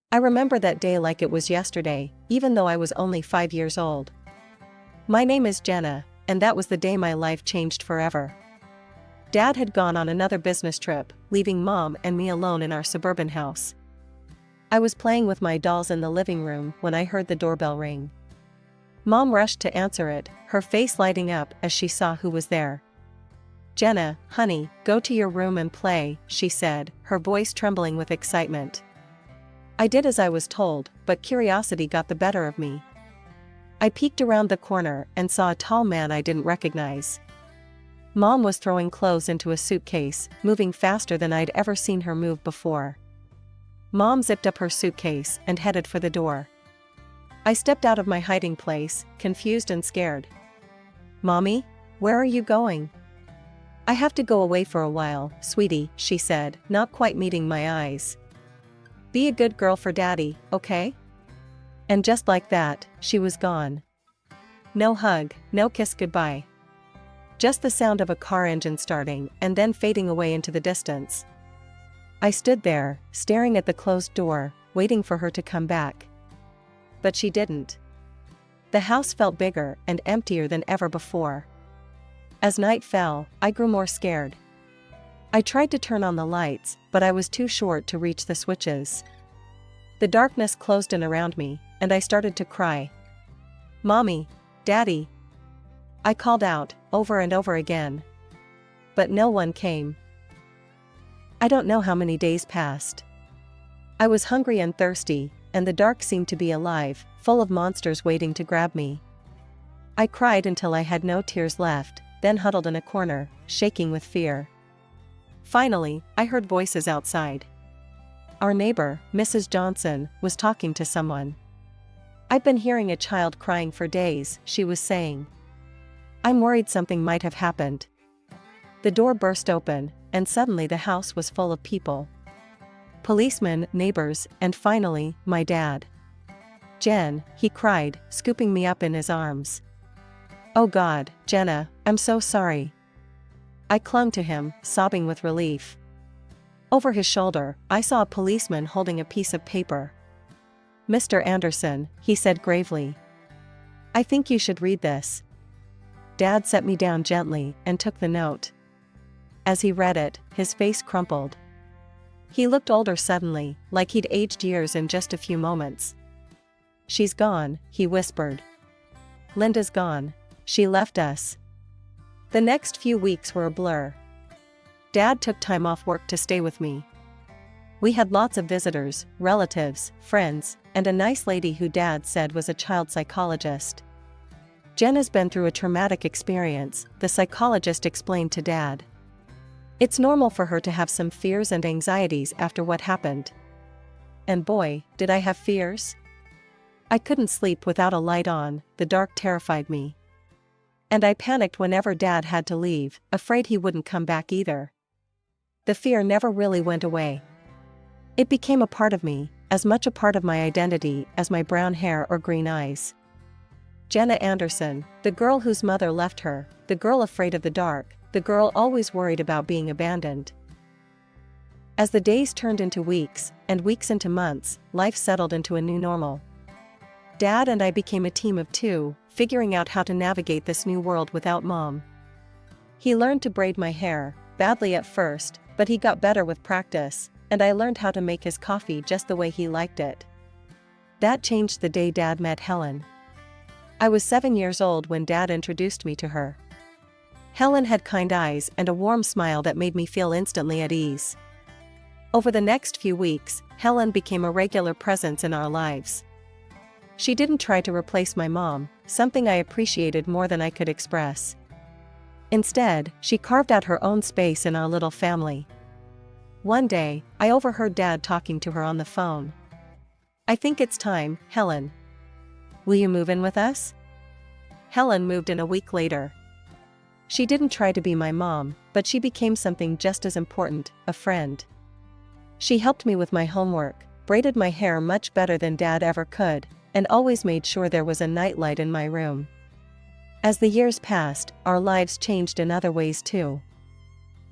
I remember that day like it was yesterday, even though I was only 5 years old. My name is Jenna, and that was the day my life changed forever. Dad had gone on another business trip, leaving Mom and me alone in our suburban house. I was playing with my dolls in the living room when I heard the doorbell ring. Mom rushed to answer it, her face lighting up as she saw who was there. "Jenna, honey, go to your room and play," she said, her voice trembling with excitement. I did as I was told, but curiosity got the better of me. I peeked around the corner and saw a tall man I didn't recognize. Mom was throwing clothes into a suitcase, moving faster than I'd ever seen her move before. Mom zipped up her suitcase and headed for the door. I stepped out of my hiding place, confused and scared. "Mommy, where are you going?" "I have to go away for a while, sweetie," she said, not quite meeting my eyes. "Be a good girl for Daddy, okay?" And just like that, she was gone. No hug, no kiss goodbye. Just the sound of a car engine starting and then fading away into the distance. I stood there, staring at the closed door, waiting for her to come back. But she didn't. The house felt bigger and emptier than ever before. As night fell, I grew more scared. I tried to turn on the lights, but I was too short to reach the switches. The darkness closed in around me, and I started to cry. "Mommy, Daddy." I called out, over and over again. But no one came. I don't know how many days passed. I was hungry and thirsty, and the dark seemed to be alive, full of monsters waiting to grab me. I cried until I had no tears left, then huddled in a corner, shaking with fear. Finally, I heard voices outside. Our neighbor, Mrs. Johnson, was talking to someone. "I've been hearing a child crying for days," she was saying. "I'm worried something might have happened." The door burst open, and suddenly the house was full of people. Policemen, neighbors, and finally, my dad. "Jen," he cried, scooping me up in his arms. "Oh God, Jenna, I'm so sorry." I clung to him, sobbing with relief. Over his shoulder, I saw a policeman holding a piece of paper. "Mr. Anderson," he said gravely. "I think you should read this." Dad set me down gently and took the note. As he read it, his face crumpled. He looked older suddenly, like he'd aged years in just a few moments. "She's gone," he whispered. "Linda's gone. She left us." The next few weeks were a blur. Dad took time off work to stay with me. We had lots of visitors, relatives, friends, and a nice lady who Dad said was a child psychologist. "Jenna's been through a traumatic experience," the psychologist explained to Dad. "It's normal for her to have some fears and anxieties after what happened." And boy, did I have fears. I couldn't sleep without a light on, the dark terrified me. And I panicked whenever Dad had to leave, afraid he wouldn't come back either. The fear never really went away. It became a part of me, as much a part of my identity as my brown hair or green eyes. Jenna Anderson, the girl whose mother left her, the girl afraid of the dark, the girl always worried about being abandoned. As the days turned into weeks, and weeks into months, life settled into a new normal. Dad and I became a team of two, figuring out how to navigate this new world without Mom. He learned to braid my hair, badly at first, but he got better with practice, and I learned how to make his coffee just the way he liked it. That changed the day Dad met Helen. I was 7 years old when Dad introduced me to her. Helen had kind eyes and a warm smile that made me feel instantly at ease. Over the next few weeks, Helen became a regular presence in our lives. She didn't try to replace my mom, something I appreciated more than I could express. Instead, she carved out her own space in our little family. One day, I overheard Dad talking to her on the phone. "I think it's time, Helen. Will you move in with us?" Helen moved in a week later. She didn't try to be my mom, but she became something just as important, a friend. She helped me with my homework, braided my hair much better than Dad ever could, and always made sure there was a nightlight in my room. As the years passed, our lives changed in other ways too.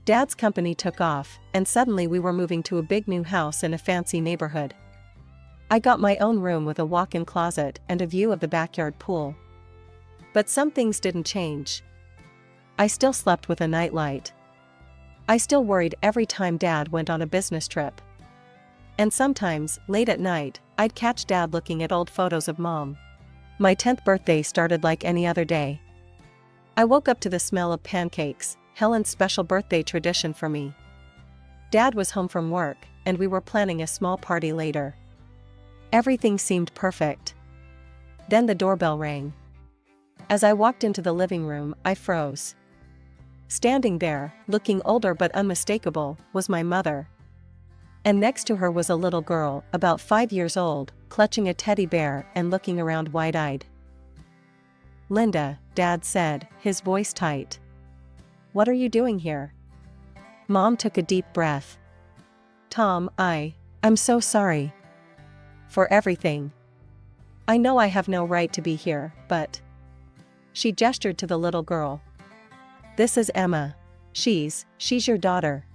Dad's company took off, and suddenly we were moving to a big new house in a fancy neighborhood. I got my own room with a walk-in closet and a view of the backyard pool. But some things didn't change. I still slept with a nightlight. I still worried every time Dad went on a business trip. And sometimes, late at night, I'd catch Dad looking at old photos of Mom. My 10th birthday started like any other day. I woke up to the smell of pancakes, Helen's special birthday tradition for me. Dad was home from work, and we were planning a small party later. Everything seemed perfect. Then the doorbell rang. As I walked into the living room, I froze. Standing there, looking older but unmistakable, was my mother. And next to her was a little girl, about 5 years old, clutching a teddy bear and looking around wide-eyed. "Linda," Dad said, his voice tight. "What are you doing here?" Mom took a deep breath. "Tom, I'm so sorry. For everything. I know I have no right to be here, but..." She gestured to the little girl. "This is Emma. She's your daughter."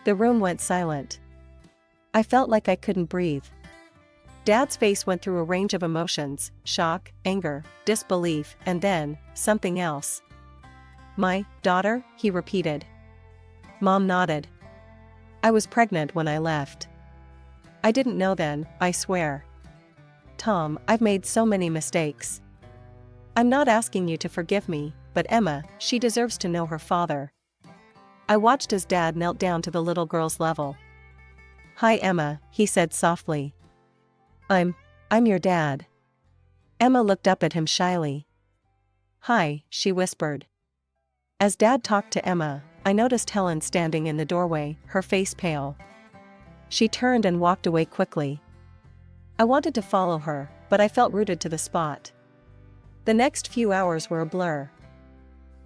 The room went silent. I felt like I couldn't breathe. Dad's face went through a range of emotions: shock, anger, disbelief, and then, something else. "My daughter?" he repeated. Mom nodded. "I was pregnant when I left. I didn't know then, I swear. Tom, I've made so many mistakes. I'm not asking you to forgive me, but Emma, she deserves to know her father." I watched as Dad knelt down to the little girl's level. "Hi Emma," he said softly. I'm your dad." Emma looked up at him shyly. "Hi," she whispered. As Dad talked to Emma, I noticed Helen standing in the doorway, her face pale. She turned and walked away quickly. I wanted to follow her, but I felt rooted to the spot. The next few hours were a blur.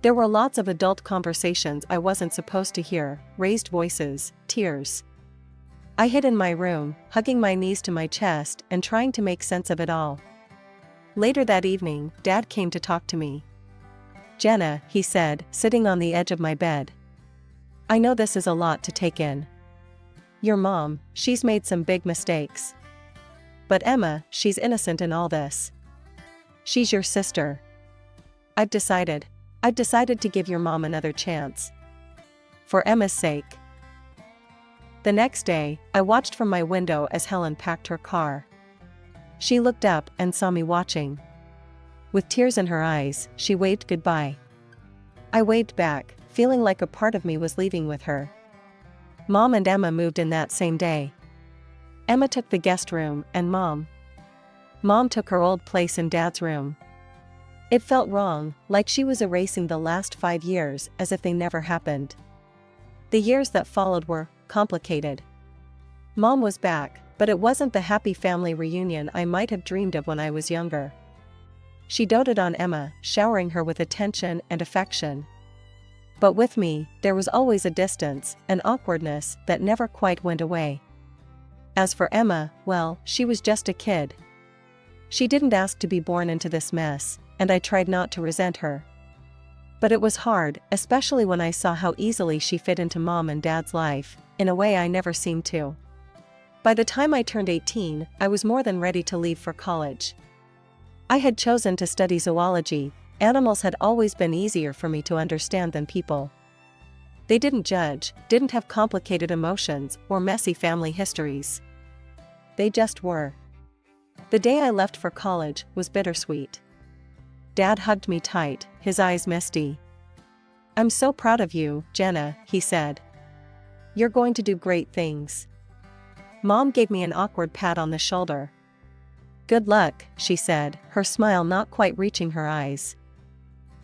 There were lots of adult conversations I wasn't supposed to hear, raised voices, tears. I hid in my room, hugging my knees to my chest and trying to make sense of it all. Later that evening, Dad came to talk to me. "Jenna," he said, sitting on the edge of my bed. "I know this is a lot to take in. Your mom, she's made some big mistakes. But Emma, she's innocent in all this. She's your sister. I've decided to give your mom another chance. For Emma's sake." The next day, I watched from my window as Helen packed her car. She looked up and saw me watching. With tears in her eyes, she waved goodbye. I waved back, feeling like a part of me was leaving with her. Mom and Emma moved in that same day. Emma took the guest room, and Mom took her old place in Dad's room. It felt wrong, like she was erasing the last 5 years as if they never happened. The years that followed were complicated. Mom was back, but it wasn't the happy family reunion I might have dreamed of when I was younger. She doted on Emma, showering her with attention and affection. But with me, there was always a distance, an awkwardness that never quite went away. As for Emma, well, she was just a kid. She didn't ask to be born into this mess, and I tried not to resent her. But it was hard, especially when I saw how easily she fit into Mom and Dad's life, in a way I never seemed to. By the time I turned 18, I was more than ready to leave for college. I had chosen to study zoology. Animals had always been easier for me to understand than people. They didn't judge, didn't have complicated emotions or messy family histories. They just were. The day I left for college was bittersweet. Dad hugged me tight, his eyes misty. "I'm so proud of you, Jenna," he said. "You're going to do great things." Mom gave me an awkward pat on the shoulder. "Good luck," she said, her smile not quite reaching her eyes.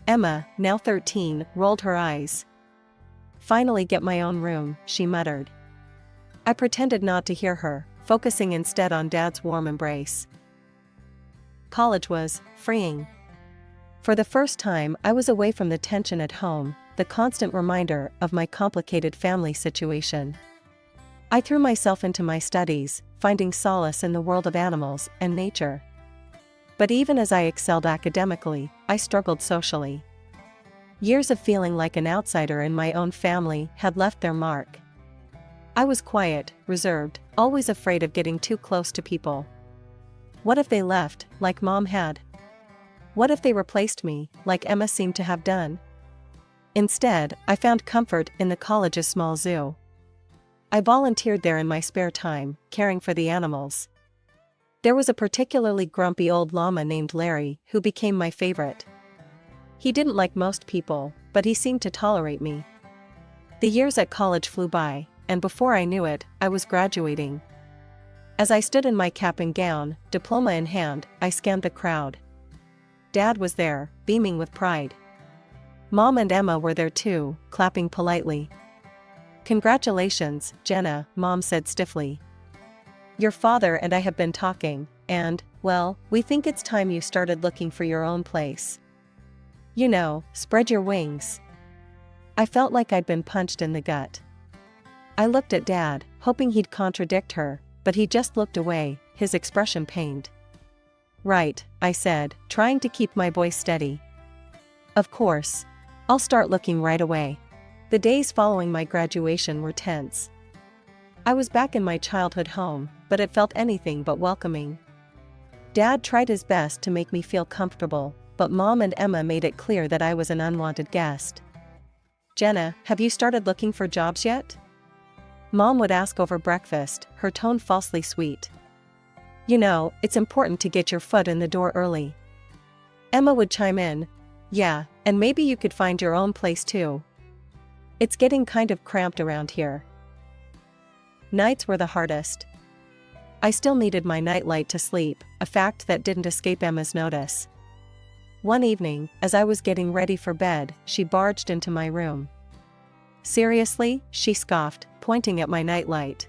Emma, now 13, rolled her eyes. "Finally get my own room," she muttered. I pretended not to hear her, focusing instead on Dad's warm embrace. College was freeing. For the first time, I was away from the tension at home, the constant reminder of my complicated family situation. I threw myself into my studies, finding solace in the world of animals and nature. But even as I excelled academically, I struggled socially. Years of feeling like an outsider in my own family had left their mark. I was quiet, reserved, always afraid of getting too close to people. What if they left, like Mom had? What if they replaced me, like Emma seemed to have done? Instead, I found comfort in the college's small zoo. I volunteered there in my spare time, caring for the animals. There was a particularly grumpy old llama named Larry who became my favorite. He didn't like most people, but he seemed to tolerate me. The years at college flew by, and before I knew it, I was graduating. As I stood in my cap and gown, diploma in hand, I scanned the crowd. Dad was there, beaming with pride. Mom and Emma were there too, clapping politely. "Congratulations, Jenna," Mom said stiffly. "Your father and I have been talking, and, well, we think it's time you started looking for your own place. You know, spread your wings." I felt like I'd been punched in the gut. I looked at Dad, hoping he'd contradict her, but he just looked away, his expression pained. "Right," I said, trying to keep my voice steady. "Of course. I'll start looking right away." The days following my graduation were tense. I was back in my childhood home, but it felt anything but welcoming. Dad tried his best to make me feel comfortable, but Mom and Emma made it clear that I was an unwanted guest. "Jenna, have you started looking for jobs yet?" Mom would ask over breakfast, her tone falsely sweet. "You know, it's important to get your foot in the door early." Emma would chime in, "Yeah, and maybe you could find your own place too. It's getting kind of cramped around here." Nights were the hardest. I still needed my nightlight to sleep, a fact that didn't escape Emma's notice. One evening, as I was getting ready for bed, she barged into my room. "Seriously?" she scoffed, pointing at my nightlight.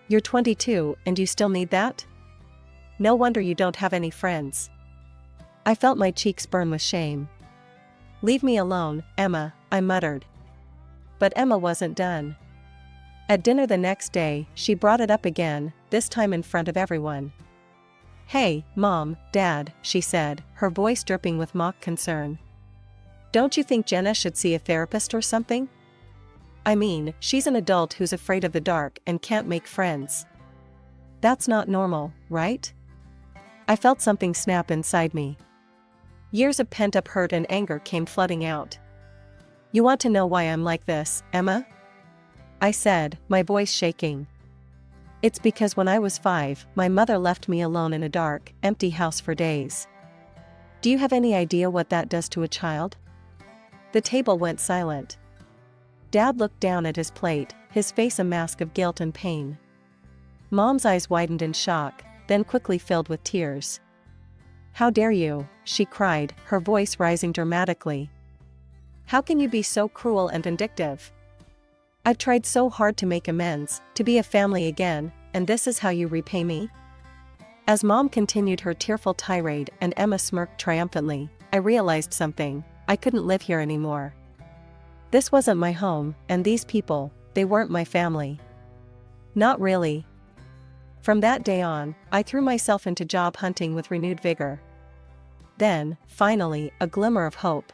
"You're 22 and you still need that? No wonder you don't have any friends." I felt my cheeks burn with shame. "Leave me alone, Emma," I muttered. But Emma wasn't done. At dinner the next day, she brought it up again, this time in front of everyone. "Hey, Mom, Dad," she said, her voice dripping with mock concern. "Don't you think Jenna should see a therapist or something? I mean, she's an adult who's afraid of the dark and can't make friends. That's not normal, right?" I felt something snap inside me. Years of pent-up hurt and anger came flooding out. "You want to know why I'm like this, Emma?" I said, my voice shaking. "It's because when I was 5, my mother left me alone in a dark, empty house for days. Do you have any idea what that does to a child?" The table went silent. Dad looked down at his plate, his face a mask of guilt and pain. Mom's eyes widened in shock, then quickly filled with tears. "How dare you?" she cried, her voice rising dramatically. "How can you be so cruel and vindictive? I've tried so hard to make amends, to be a family again, and this is how you repay me?" As Mom continued her tearful tirade and Emma smirked triumphantly, I realized something: I couldn't live here anymore. This wasn't my home, and these people, they weren't my family. Not really. From that day on, I threw myself into job hunting with renewed vigor. Then, finally, a glimmer of hope.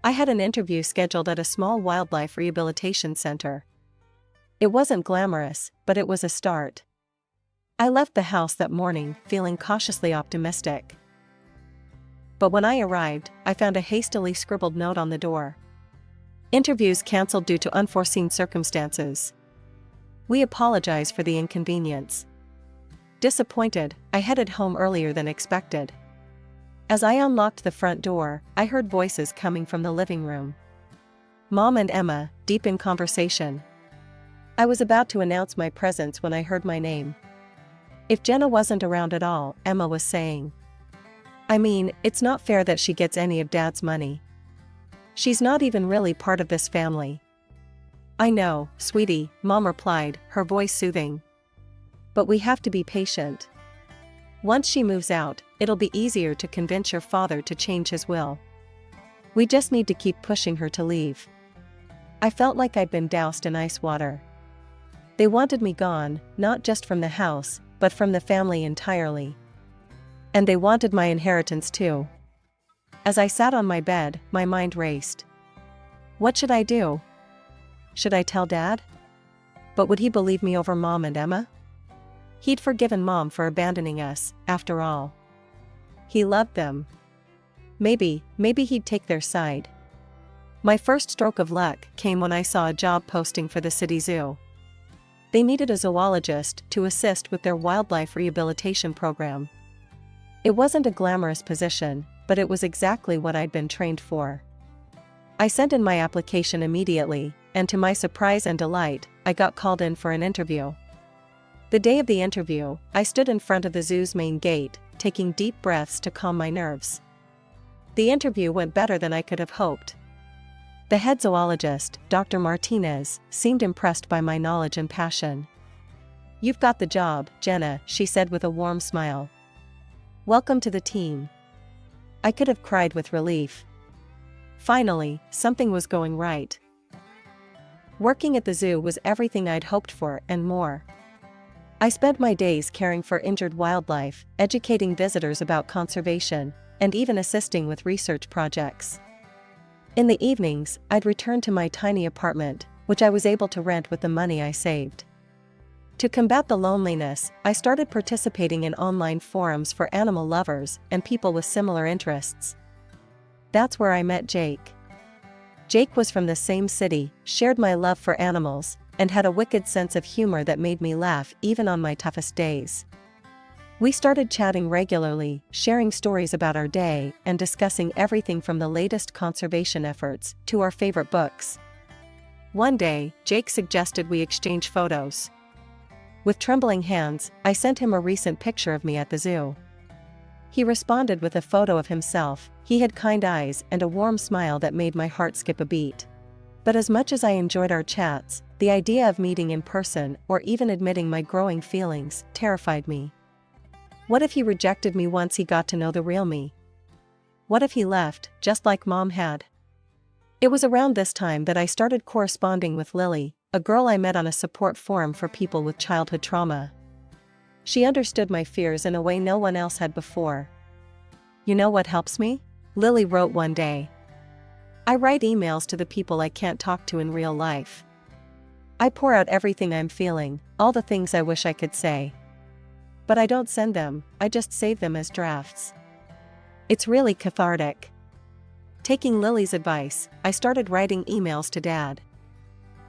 I had an interview scheduled at a small wildlife rehabilitation center. It wasn't glamorous, but it was a start. I left the house that morning, feeling cautiously optimistic. But when I arrived, I found a hastily scribbled note on the door. "Interviews canceled due to unforeseen circumstances. We apologize for the inconvenience." Disappointed, I headed home earlier than expected. As I unlocked the front door, I heard voices coming from the living room. Mom and Emma, deep in conversation. I was about to announce my presence when I heard my name. "If Jenna wasn't around at all," Emma was saying. "I mean, it's not fair that she gets any of Dad's money. She's not even really part of this family." "I know, sweetie," Mom replied, her voice soothing. "But we have to be patient. Once she moves out, it'll be easier to convince your father to change his will. We just need to keep pushing her to leave." I felt like I'd been doused in ice water. They wanted me gone, not just from the house, but from the family entirely. And they wanted my inheritance too. As I sat on my bed, my mind raced. What should I do? Should I tell Dad? but would he believe me over Mom and Emma? He'd forgiven Mom for abandoning us, after all. He loved them. Maybe he'd take their side. My first stroke of luck came when I saw a job posting for the city zoo. They needed a zoologist to assist with their wildlife rehabilitation program. It wasn't a glamorous position, but it was exactly what I'd been trained for. I sent in my application immediately, and to my surprise and delight, I got called in for an interview. The day of the interview, I stood in front of the zoo's main gate, taking deep breaths to calm my nerves. The interview went better than I could have hoped. The head zoologist, Dr. Martinez, seemed impressed by my knowledge and passion. "You've got the job, Jenna," she said with a warm smile. "Welcome to the team." I could have cried with relief. Finally, something was going right. Working at the zoo was everything I'd hoped for and more. I spent my days caring for injured wildlife, educating visitors about conservation, and even assisting with research projects. In the evenings, I'd return to my tiny apartment, which I was able to rent with the money I saved. To combat the loneliness, I started participating in online forums for animal lovers and people with similar interests. That's where I met Jake. Jake was from the same city, shared my love for animals, and had a wicked sense of humor that made me laugh even on my toughest days. We started chatting regularly, sharing stories about our day, and discussing everything from the latest conservation efforts to our favorite books. One day, Jake suggested we exchange photos. With trembling hands, I sent him a recent picture of me at the zoo. He responded with a photo of himself. He had kind eyes and a warm smile that made my heart skip a beat. But as much as I enjoyed our chats, the idea of meeting in person or even admitting my growing feelings terrified me. What if he rejected me once he got to know the real me? What if he left, just like Mom had? It was around this time that I started corresponding with Lily, a girl I met on a support forum for people with childhood trauma. She understood my fears in a way no one else had before. "You know what helps me?" Lily wrote one day. "I write emails to the people I can't talk to in real life. I pour out everything I'm feeling, all the things I wish I could say. But I don't send them, I just save them as drafts. It's really cathartic." Taking Lily's advice, I started writing emails to Dad.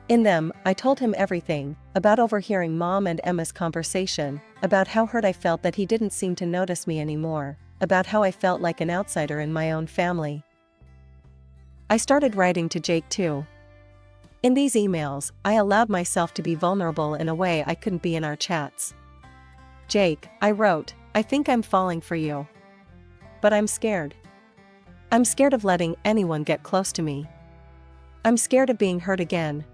In them, I told him everything, about overhearing Mom and Emma's conversation, about how hurt I felt that he didn't seem to notice me anymore, about how I felt like an outsider in my own family. I started writing to Jake too. In these emails, I allowed myself to be vulnerable in a way I couldn't be in our chats. "Jake," I wrote, "I think I'm falling for you. But I'm scared. I'm scared of letting anyone get close to me. I'm scared of being hurt again."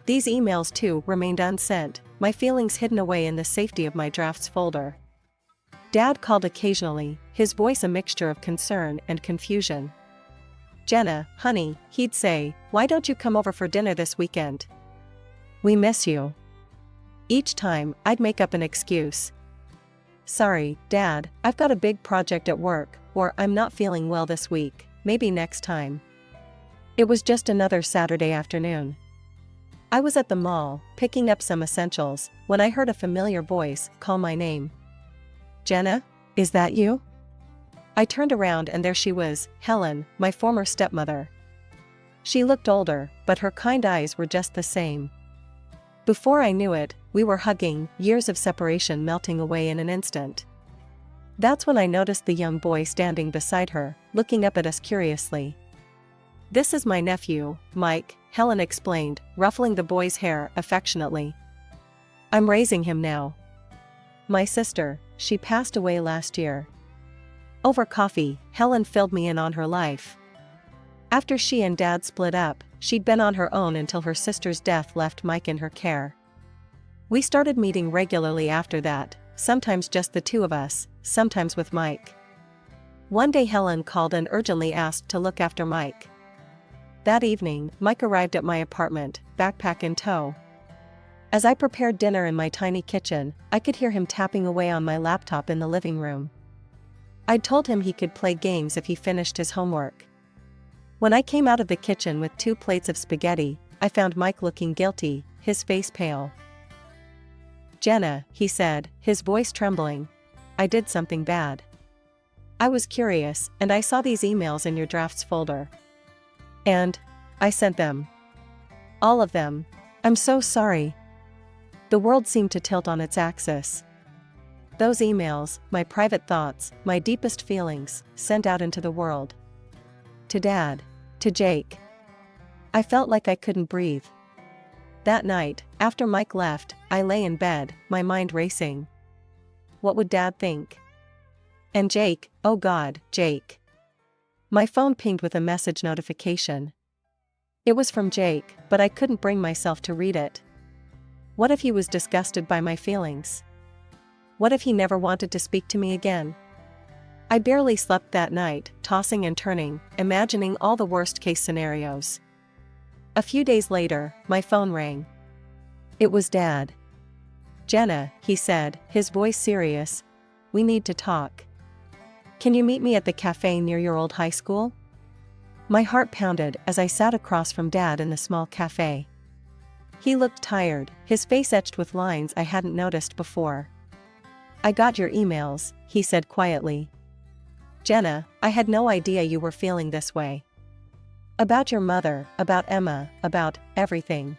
These emails too remained unsent, my feelings hidden away in the safety of my drafts folder. Dad called occasionally, his voice a mixture of concern and confusion. "Jenna, honey," he'd say, "why don't you come over for dinner this weekend? We miss you." Each time, I'd make up an excuse. "Sorry, Dad, I've got a big project at work," or "I'm not feeling well this week, maybe next time." It was just another Saturday afternoon. I was at the mall, picking up some essentials, when I heard a familiar voice call my name. "Jenna, is that you?" I turned around and there she was, Helen, my former stepmother. She looked older, but her kind eyes were just the same. Before I knew it, we were hugging, years of separation melting away in an instant. That's when I noticed the young boy standing beside her, looking up at us curiously. "This is my nephew, Mike," Helen explained, ruffling the boy's hair affectionately. "I'm raising him now. My sister, she passed away last year." Over coffee, Helen filled me in on her life. After she and Dad split up, she'd been on her own until her sister's death left Mike in her care. We started meeting regularly after that, sometimes just the two of us, sometimes with Mike. One day Helen called and urgently asked to look after Mike. That evening, Mike arrived at my apartment, backpack in tow. As I prepared dinner in my tiny kitchen, I could hear him tapping away on my laptop in the living room. I'd told him he could play games if he finished his homework. When I came out of the kitchen with 2 plates of spaghetti, I found Mike looking guilty, his face pale. "Jenna," he said, his voice trembling. "I did something bad. I was curious, and I saw these emails in your drafts folder. And I sent them. All of them. I'm so sorry." The world seemed to tilt on its axis. Those emails, my private thoughts, my deepest feelings, sent out into the world. To Dad. To Jake. I felt like I couldn't breathe. That night, after Mike left, I lay in bed, my mind racing. What would Dad think? And Jake, oh God, Jake. My phone pinged with a message notification. It was from Jake, but I couldn't bring myself to read it. What if he was disgusted by my feelings? What if he never wanted to speak to me again? I barely slept that night, tossing and turning, imagining all the worst-case scenarios. A few days later, my phone rang. It was Dad. "Jenna," he said, his voice serious, "we need to talk. Can you meet me at the cafe near your old high school?" My heart pounded as I sat across from Dad in the small cafe. He looked tired, his face etched with lines I hadn't noticed before. "I got your emails," he said quietly. "Jenna, I had no idea you were feeling this way. About your mother, about Emma, about everything."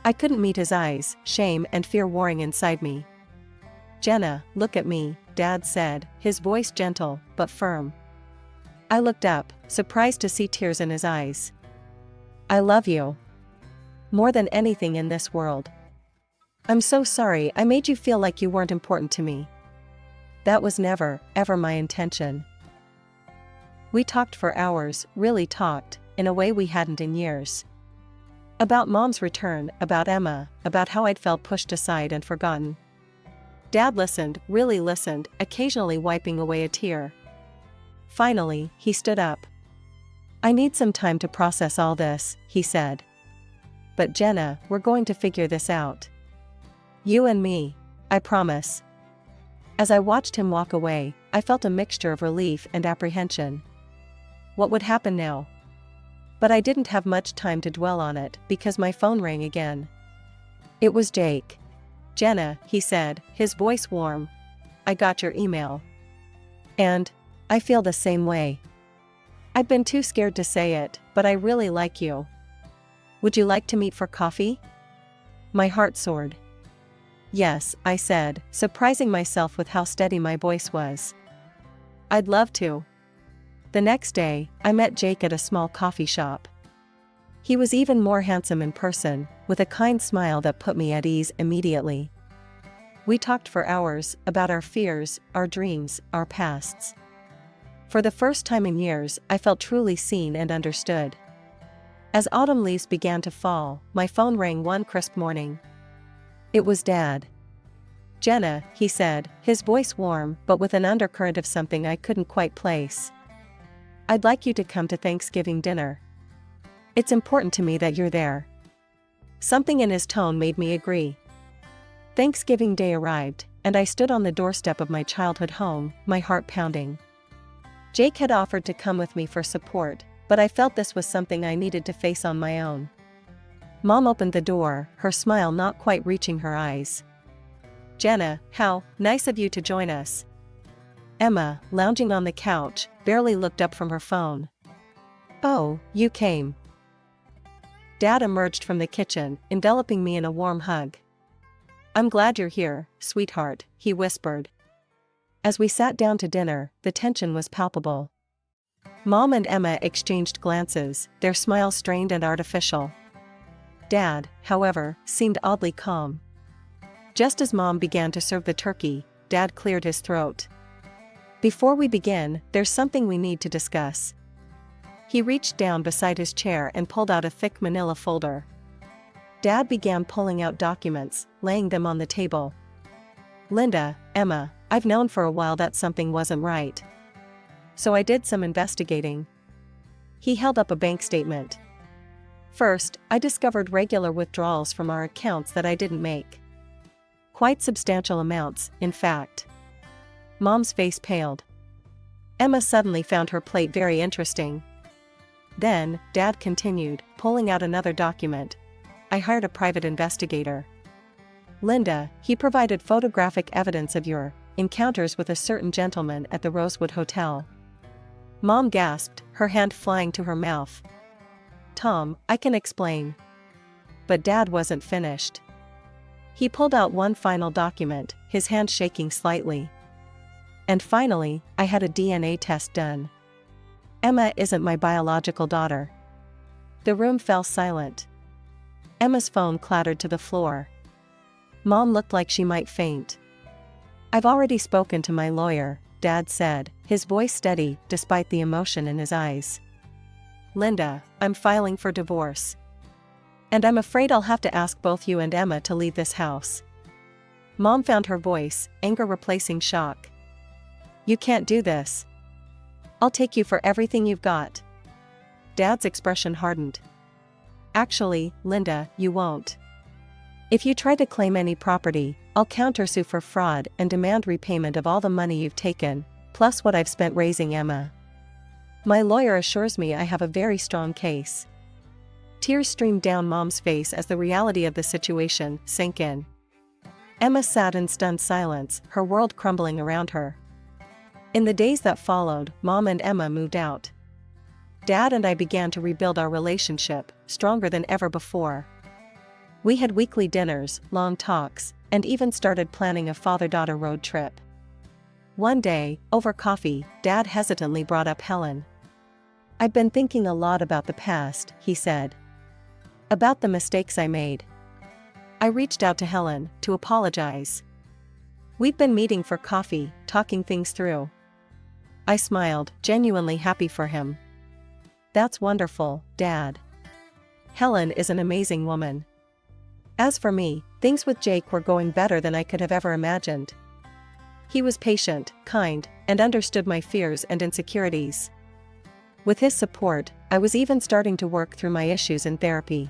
I couldn't meet his eyes, shame and fear warring inside me. "Jenna, look at me," Dad said, his voice gentle but firm. I looked up, surprised to see tears in his eyes. "I love you. More than anything in this world. I'm so sorry I made you feel like you weren't important to me. That was never, ever my intention." We talked for hours, really talked, in a way we hadn't in years. About Mom's return, about Emma, about how I'd felt pushed aside and forgotten. Dad listened, really listened, occasionally wiping away a tear. Finally, he stood up. "I need some time to process all this," he said. "But Jenna, we're going to figure this out. You and me. I promise." As I watched him walk away, I felt a mixture of relief and apprehension. What would happen now? But I didn't have much time to dwell on it because my phone rang again. It was Jake. "Jenna," he said, his voice warm. "I got your email. And I feel the same way. I'd been too scared to say it, but I really like you. Would you like to meet for coffee?" My heart soared. "Yes," I said, surprising myself with how steady my voice was. "I'd love to." The next day, I met Jake at a small coffee shop. He was even more handsome in person, with a kind smile that put me at ease immediately. We talked for hours, about our fears, our dreams, our pasts. For the first time in years, I felt truly seen and understood. As autumn leaves began to fall, my phone rang one crisp morning. It was Dad. "Jenna," he said, his voice warm but with an undercurrent of something I couldn't quite place. "I'd like you to come to Thanksgiving dinner. It's important to me that you're there." Something in his tone made me agree. Thanksgiving Day arrived, and I stood on the doorstep of my childhood home, my heart pounding. Jake had offered to come with me for support, but I felt this was something I needed to face on my own. Mom opened the door, her smile not quite reaching her eyes. "Jenna, how nice of you to join us." Emma, lounging on the couch, barely looked up from her phone. "Oh, you came." Dad emerged from the kitchen, enveloping me in a warm hug. "I'm glad you're here, sweetheart," he whispered. As we sat down to dinner, the tension was palpable. Mom and Emma exchanged glances, their smiles strained and artificial. Dad, however, seemed oddly calm. Just as Mom began to serve the turkey, Dad cleared his throat. "Before we begin, there's something we need to discuss." He reached down beside his chair and pulled out a thick manila folder. Dad began pulling out documents, laying them on the table. "Linda, Emma, I've known for a while that something wasn't right. So I did some investigating." He held up a bank statement. "First, I discovered regular withdrawals from our accounts that I didn't make. Quite substantial amounts, in fact." Mom's face paled. Emma suddenly found her plate very interesting. Then, Dad continued, pulling out another document. I hired a private investigator. Linda, he provided photographic evidence of your encounters with a certain gentleman at the Rosewood Hotel. Mom gasped, her hand flying to her mouth. Tom, I can explain. But Dad wasn't finished. He pulled out one final document, his hand shaking slightly. And finally, I had a DNA test done. Emma isn't my biological daughter. The room fell silent. Emma's phone clattered to the floor. Mom looked like she might faint. I've already spoken to my lawyer, Dad said, his voice steady despite the emotion in his eyes. Linda, I'm filing for divorce. And I'm afraid I'll have to ask both you and Emma to leave this house. Mom found her voice, anger replacing shock. You can't do this. I'll take you for everything you've got. Dad's expression hardened. Actually, Linda, you won't. If you try to claim any property, I'll countersue for fraud and demand repayment of all the money you've taken, plus what I've spent raising Emma. My lawyer assures me I have a very strong case. Tears streamed down Mom's face as the reality of the situation sank in. Emma sat in stunned silence, her world crumbling around her. In the days that followed, Mom and Emma moved out. Dad and I began to rebuild our relationship, stronger than ever before. We had weekly dinners, long talks, and even started planning a father-daughter road trip. One day, over coffee, Dad hesitantly brought up Helen. I've been thinking a lot about the past, he said. About the mistakes I made. I reached out to Helen to apologize. We've been meeting for coffee, talking things through. I smiled, genuinely happy for him. That's wonderful, Dad. Helen is an amazing woman. As for me, things with Jake were going better than I could have ever imagined. He was patient, kind, and understood my fears and insecurities. With his support, I was even starting to work through my issues in therapy.